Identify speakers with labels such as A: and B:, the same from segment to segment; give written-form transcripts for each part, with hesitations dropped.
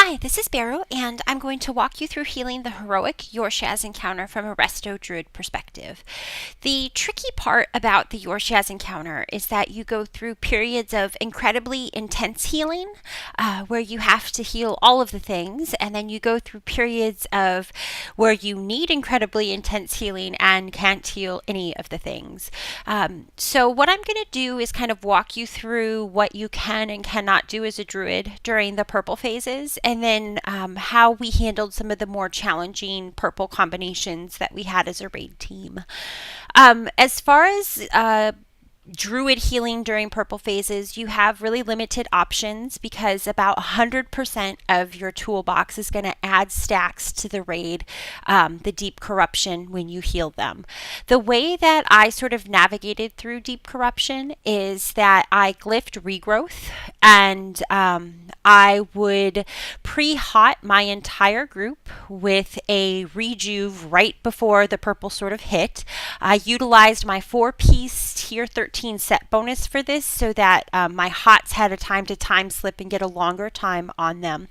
A: Hi, this is Beru, and I'm going to walk you through healing the heroic Yorshaj encounter from a Resto Druid perspective. The tricky part about the Yorshaj encounter is that you go through periods of incredibly intense healing, where you have to heal all of the things, and then you go through periods of where you need incredibly intense healing and can't heal any of the things. So what I'm going to do is kind of walk you through what you can and cannot do as a Druid during the purple phases, and then how we handled some of the more challenging purple combinations that we had as a raid team. As far as Druid healing during purple phases, you have really limited options because about 100% of your toolbox is going to add stacks to the raid, the deep corruption, when you heal them. The way that I sort of navigated through deep corruption is that I glyphed regrowth, and I would pre-hot my entire group with a rejuve right before the purple sort of hit. I utilized my 4-piece tier 13 set bonus for this so that my hots had a time to time slip and get a longer time on them.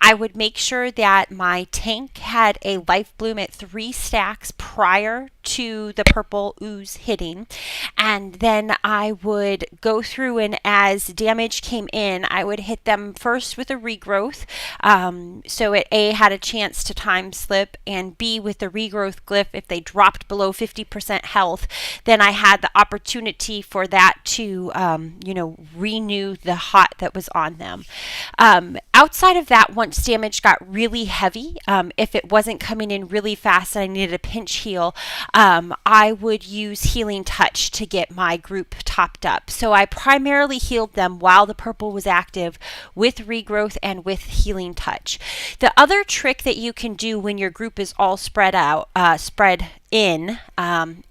A: I would make sure that my tank had a life bloom at 3 stacks prior to the purple ooze hitting, and then I would go through, and as damage came in, I would hit them first with a regrowth, so it A, had a chance to time slip, and B, with the regrowth glyph, if they dropped below 50% health, then I had the opportunity for that to renew the hot that was on them. Outside of that, once damage got really heavy, if it wasn't coming in really fast and I needed a pinch heal, I would use Healing Touch to get my group topped up. So I primarily healed them while the purple was active with regrowth and with Healing Touch. The other trick that you can do when your group is all spread in,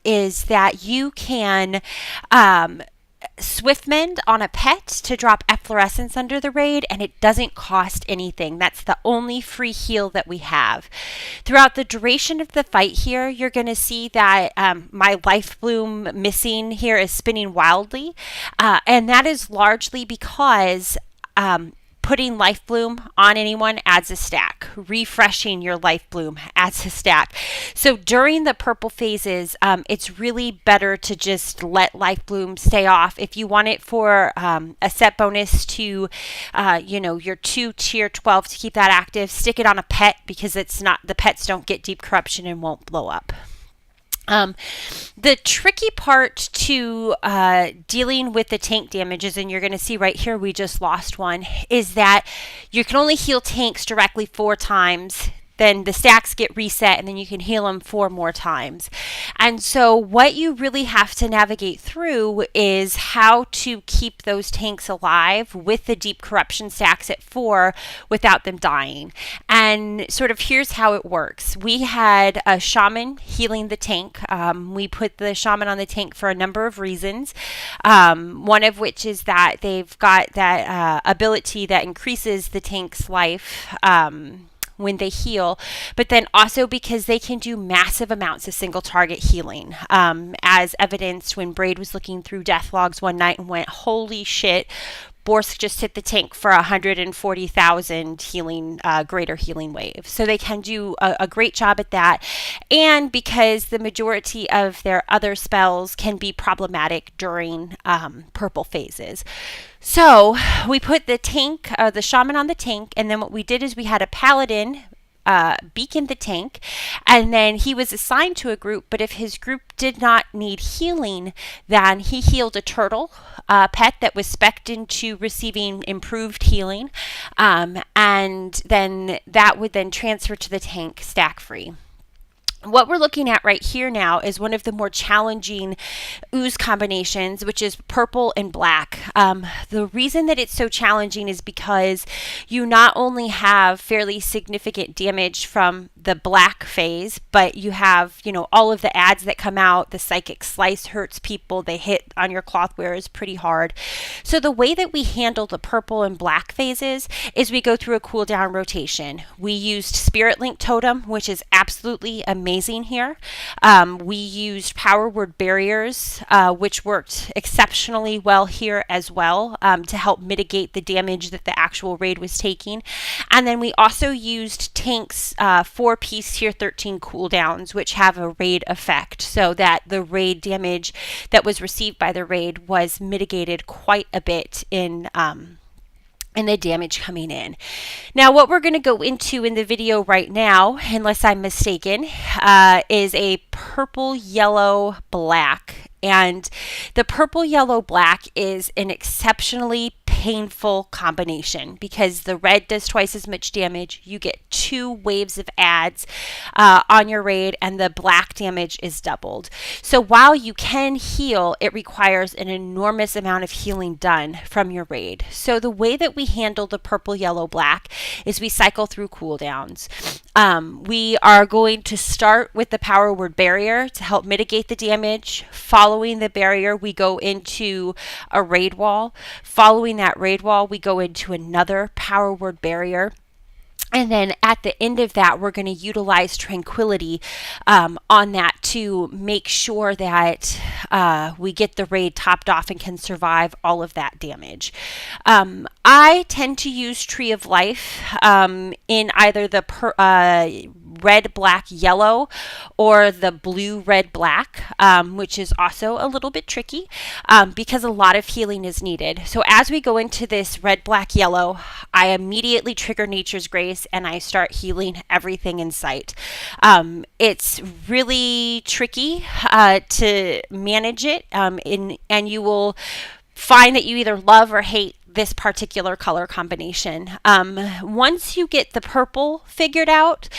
A: is that you can Swiftmend on a pet to drop efflorescence under the raid, and it doesn't cost anything. That's the only free heal that we have. Throughout the duration of the fight here, you're going to see that my life bloom missing here is spinning wildly, and that is largely because putting life bloom on anyone adds a stack. Refreshing your life bloom adds a stack. So during the purple phases, it's really better to just let life bloom stay off. If you want it for a set bonus to, your 2 tier 12 to keep that active, stick it on a pet, because the pets don't get deep corruption and won't blow up. The tricky part to dealing with the tank damages, and you're going to see right here we just lost one, is that you can only heal tanks directly 4 times. Then the stacks get reset, and then you can heal them 4 more times. And so what you really have to navigate through is how to keep those tanks alive with the deep corruption stacks at 4 without them dying. And sort of here's how it works. We had a shaman healing the tank. We put the shaman on the tank for a number of reasons. One of which is that they've got that ability that increases the tank's life when they heal, but then also because they can do massive amounts of single target healing, as evidenced when Braid was looking through death logs one night and went, holy shit, Borsk just hit the tank for 140,000 healing, greater healing wave. So they can do a great job at that. And because the majority of their other spells can be problematic during purple phases. So we put the shaman on the tank, and then what we did is we had a paladin beacon the tank, and then he was assigned to a group, but if his group did not need healing, then he healed a turtle pet that was spec'd into receiving improved healing, and then that would then transfer to the tank stack free. What we're looking at right here now is one of the more challenging ooze combinations, which is purple and black. The reason that it's so challenging is because you not only have fairly significant damage from the black phase, but you have, all of the ads that come out. The psychic slice hurts people. They hit on your clothwear is pretty hard. So the way that we handle the purple and black phases is we go through a cooldown rotation. We used Spirit Link Totem, which is absolutely amazing amazing here. We used power word barriers, which worked exceptionally well here as well, to help mitigate the damage that the actual raid was taking. And then we also used tanks, 4-piece tier 13 cooldowns, which have a raid effect, so that the raid damage that was received by the raid was mitigated quite a bit in the damage coming in. Now, what we're going to go into in the video right now, unless I'm mistaken, is a purple, yellow, black. And the purple, yellow, black is an exceptionally painful combination because the red does twice as much damage. You get 2 waves of adds on your raid, and the black damage is doubled. So while you can heal, it requires an enormous amount of healing done from your raid. So the way that we handle the purple, yellow, black is we cycle through cooldowns. We are going to start with the power word barrier to help mitigate the damage. Following the barrier, we go into a raid wall. Following that raid wall, we go into another power word barrier. And then at the end of that, we're going to utilize tranquility on that to make sure that we get the raid topped off and can survive all of that damage. I tend to use Tree of Life in either the red, black, yellow, or the blue, red, black, which is also a little bit tricky because a lot of healing is needed. So as we go into this red, black, yellow, I immediately trigger Nature's Grace and I start healing everything in sight. It's really tricky to manage it, and you will find that you either love or hate this particular color combination. Once you get the purple figured out,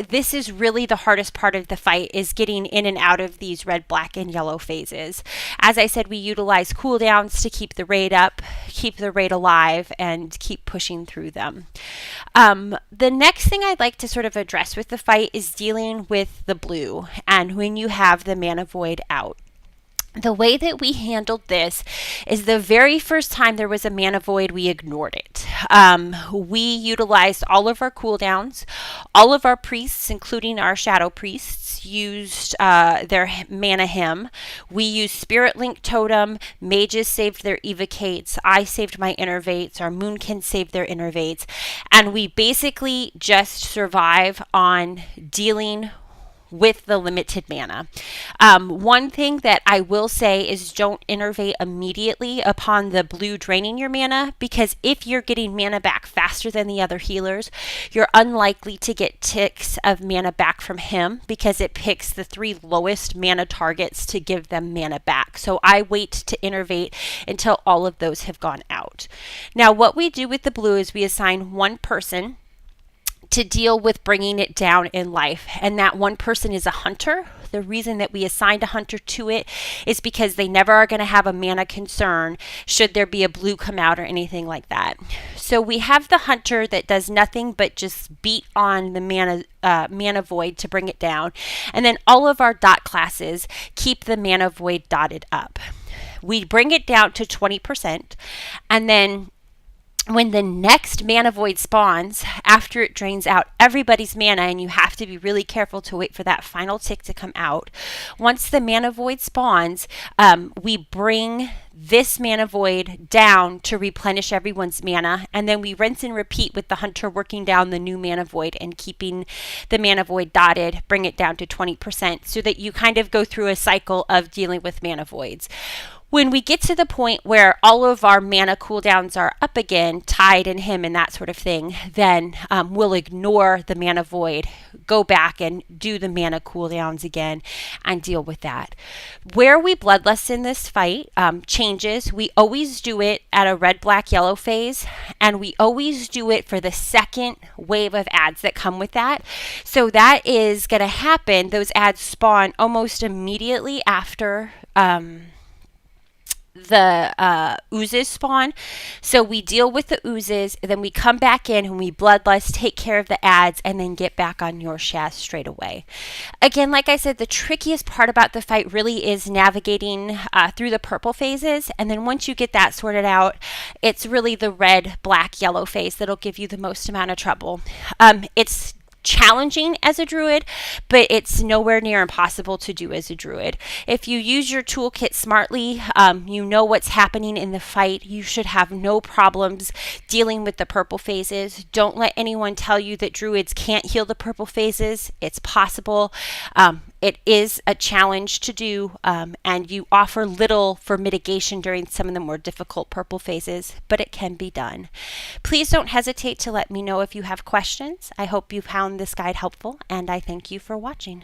A: this is really the hardest part of the fight, is getting in and out of these red, black, and yellow phases. As I said, we utilize cooldowns to keep the raid up, keep the raid alive, and keep pushing through them. The next thing I'd like to sort of address with the fight is dealing with the blue and when you have the mana void out. The way that we handled this is the very first time there was a mana void, we ignored it. We utilized all of our cooldowns. All of our priests, including our shadow priests, used their mana hymn. We used Spirit Link Totem. Mages saved their evocates. I saved my innervates. Our moonkin saved their innervates. And we basically just survive on dealing with the limited mana. One thing that I will say is don't innervate immediately upon the blue draining your mana, because if you're getting mana back faster than the other healers, you're unlikely to get ticks of mana back from him because it picks the 3 lowest mana targets to give them mana back. So I wait to innervate until all of those have gone out. Now, what we do with the blue is we assign one person to deal with bringing it down in life, and that one person is a hunter. The reason that we assigned a hunter to it is because they never are going to have a mana concern should there be a blue come out or anything like that. So we have the hunter that does nothing but just beat on the mana void to bring it down, and then all of our dot classes keep the mana void dotted up. We bring it down to 20%, and then when the next mana void spawns, after it drains out everybody's mana, and you have to be really careful to wait for that final tick to come out. Once the mana void spawns, we bring this mana void down to replenish everyone's mana, and then we rinse and repeat with the hunter working down the new mana void and keeping the mana void dotted, bring it down to 20%, so that you kind of go through a cycle of dealing with mana voids. When we get to the point where all of our mana cooldowns are up again, Tide and him and that sort of thing, then we'll ignore the mana void, go back and do the mana cooldowns again and deal with that. Where we bloodlust in this fight changes. We always do it at a red, black, yellow phase, and we always do it for the second wave of adds that come with that. So that is going to happen. Those adds spawn almost immediately after the oozes spawn. So we deal with the oozes, and then we come back in and we bloodlust, take care of the adds, and then get back on Yorshaj straight away. Again, like I said, the trickiest part about the fight really is navigating through the purple phases, and then once you get that sorted out, it's really the red, black, yellow phase that'll give you the most amount of trouble. It's challenging as a druid, but it's nowhere near impossible to do as a druid. If you use your toolkit smartly, you know what's happening in the fight. You should have no problems dealing with the purple phases. Don't let anyone tell you that druids can't heal the purple phases. It's possible. It is a challenge to do, and you offer little for mitigation during some of the more difficult purple phases, but it can be done. Please don't hesitate to let me know if you have questions. I hope you found this guide helpful, and I thank you for watching.